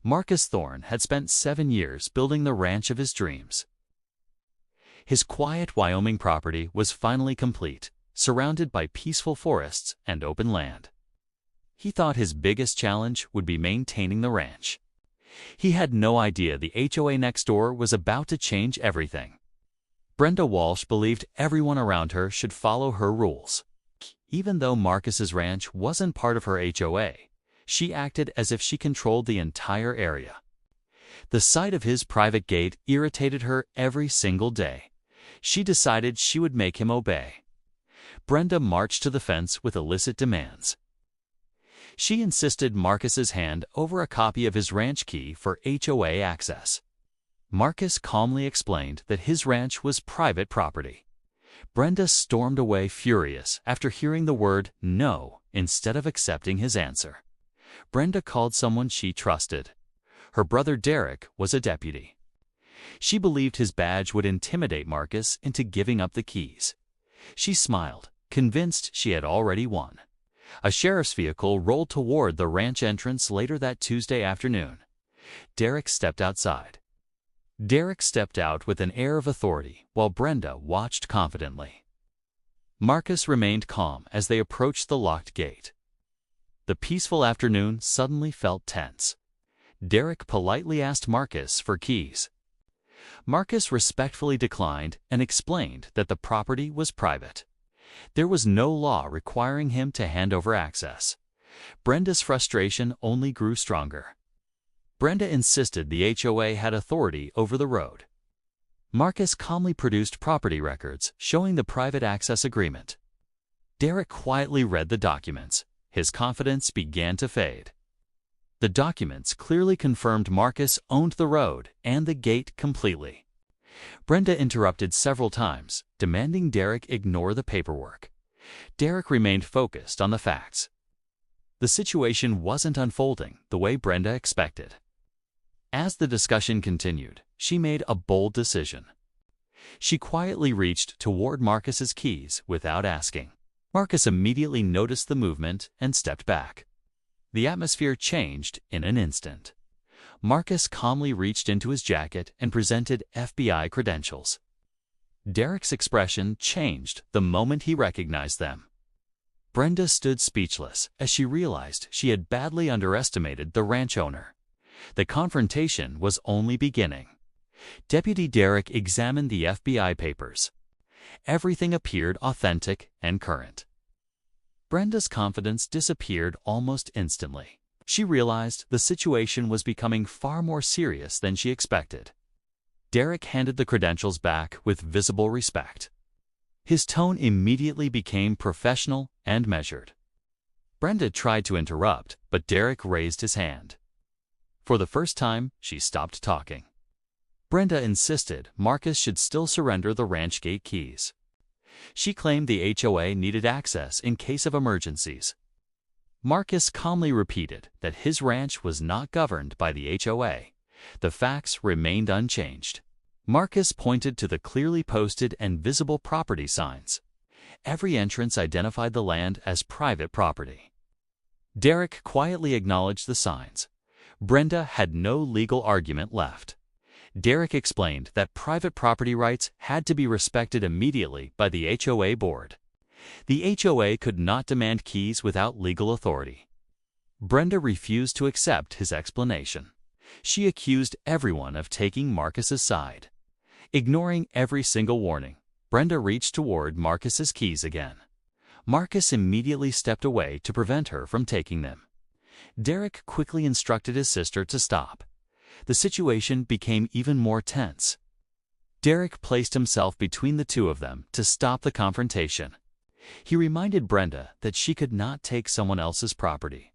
Marcus Thorne had spent 7 years building the ranch of his dreams. His quiet Wyoming property was finally complete, surrounded by peaceful forests and open land. He thought his biggest challenge would be maintaining the ranch. He had no idea the HOA next door was about to change everything. Brenda Walsh believed everyone around her should follow her rules. Even though Marcus's ranch wasn't part of her HOA, she acted as if she controlled the entire area. The sight of his private gate irritated her every single day. She decided she would make him obey. Brenda marched to the fence with illicit demands. She insisted Marcus's hand over a copy of his ranch key for HOA access. Marcus calmly explained that his ranch was private property. Brenda stormed away furious after hearing the word no instead of accepting his answer. Brenda called someone she trusted. Her brother Derek was a deputy. She believed his badge would intimidate Marcus into giving up the keys. She smiled, convinced she had already won. A sheriff's vehicle rolled toward the ranch entrance later that Tuesday afternoon. Derek stepped outside. Derek stepped out with an air of authority while Brenda watched confidently. Marcus remained calm as they approached the locked gate. The peaceful afternoon suddenly felt tense. Derek politely asked Marcus for keys. Marcus respectfully declined and explained that the property was private. There was no law requiring him to hand over access. Brenda's frustration only grew stronger. Brenda insisted the HOA had authority over the road. Marcus calmly produced property records showing the private access agreement. Derek quietly read the documents. His confidence began to fade. The documents clearly confirmed Marcus owned the road and the gate completely. Brenda interrupted several times, demanding Derek ignore the paperwork. Derek remained focused on the facts. The situation wasn't unfolding the way Brenda expected. As the discussion continued, she made a bold decision. She quietly reached toward Marcus's keys without asking. Marcus immediately noticed the movement and stepped back. The atmosphere changed in an instant. Marcus calmly reached into his jacket and presented FBI credentials. Derek's expression changed the moment he recognized them. Brenda stood speechless as she realized she had badly underestimated the ranch owner. The confrontation was only beginning. Deputy Derek examined the FBI papers. Everything appeared authentic and current. Brenda's confidence disappeared almost instantly. She realized the situation was becoming far more serious than she expected. Derek handed the credentials back with visible respect. His tone immediately became professional and measured. Brenda tried to interrupt, but Derek raised his hand. For the first time, she stopped talking. Brenda insisted Marcus should still surrender the ranch gate keys. She claimed the HOA needed access in case of emergencies. Marcus calmly repeated that his ranch was not governed by the HOA. The facts remained unchanged. Marcus pointed to the clearly posted and visible property signs. Every entrance identified the land as private property. Derek quietly acknowledged the signs. Brenda had no legal argument left. Derek explained that private property rights had to be respected immediately by the HOA board. The HOA could not demand keys without legal authority. Brenda refused to accept his explanation. She accused everyone of taking Marcus's side. Ignoring every single warning, Brenda reached toward Marcus's keys again. Marcus immediately stepped away to prevent her from taking them. Derek quickly instructed his sister to stop. The situation became even more tense. Derek placed himself between the two of them to stop the confrontation. He reminded Brenda that she could not take someone else's property.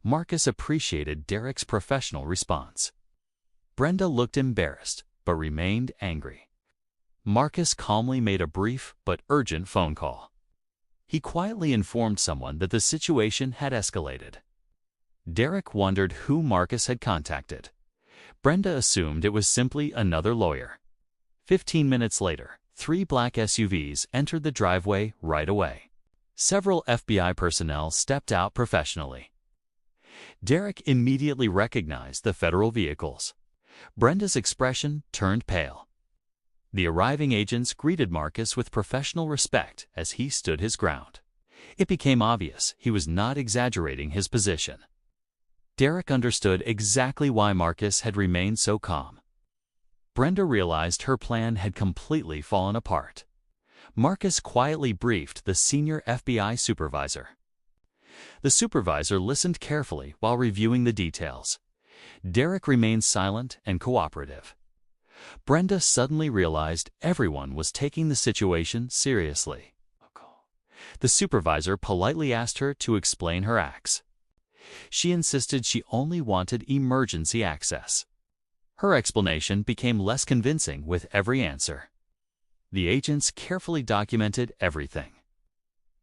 Marcus appreciated Derek's professional response. Brenda looked embarrassed, but remained angry. Marcus calmly made a brief but urgent phone call. He quietly informed someone that the situation had escalated. Derek wondered who Marcus had contacted. Brenda assumed it was simply another lawyer. 15 minutes later, 3 black SUVs entered the driveway right away. Several FBI personnel stepped out professionally. Derek immediately recognized the federal vehicles. Brenda's expression turned pale. The arriving agents greeted Marcus with professional respect as he stood his ground. It became obvious he was not exaggerating his position. Derek understood exactly why Marcus had remained so calm. Brenda realized her plan had completely fallen apart. Marcus quietly briefed the senior FBI supervisor. The supervisor listened carefully while reviewing the details. Derek remained silent and cooperative. Brenda suddenly realized everyone was taking the situation seriously. The supervisor politely asked her to explain her acts. She insisted she only wanted emergency access. Her explanation became less convincing with every answer. The agents carefully documented everything.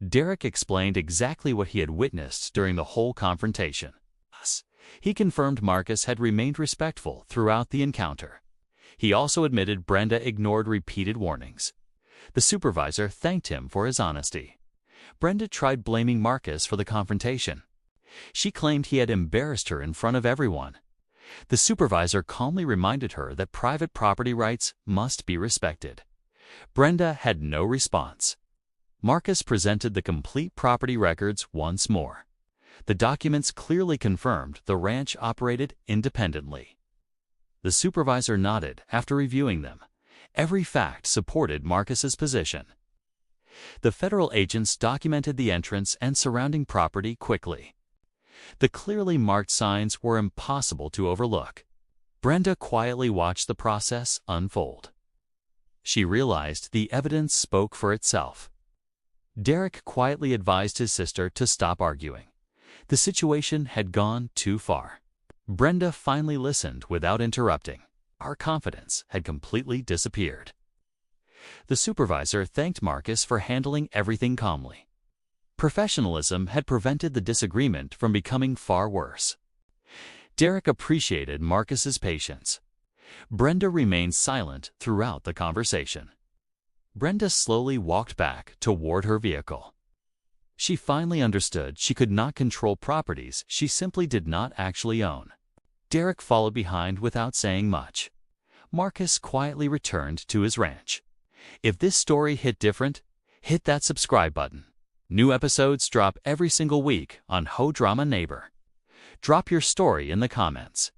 Derek explained exactly what he had witnessed during the whole confrontation. He confirmed Marcus had remained respectful throughout the encounter. He also admitted Brenda ignored repeated warnings. The supervisor thanked him for his honesty. Brenda tried blaming Marcus for the confrontation. She claimed he had embarrassed her in front of everyone. The supervisor calmly reminded her that private property rights must be respected. Brenda had no response. Marcus presented the complete property records once more. The documents clearly confirmed the ranch operated independently. The supervisor nodded after reviewing them. Every fact supported Marcus's position. The federal agents documented the entrance and surrounding property quickly. The clearly marked signs were impossible to overlook. Brenda quietly watched the process unfold. She realized the evidence spoke for itself. Derek quietly advised his sister to stop arguing. The situation had gone too far. Brenda finally listened without interrupting. Our confidence had completely disappeared. The supervisor thanked Marcus for handling everything calmly. Professionalism had prevented the disagreement from becoming far worse. Derek appreciated Marcus's patience. Brenda remained silent throughout the conversation. Brenda slowly walked back toward her vehicle. She finally understood she could not control properties she simply did not actually own. Derek followed behind without saying much. Marcus quietly returned to his ranch. If this story hit different, hit that subscribe button. New episodes drop every single week on HO Drama Neighbor. Drop your story in the comments.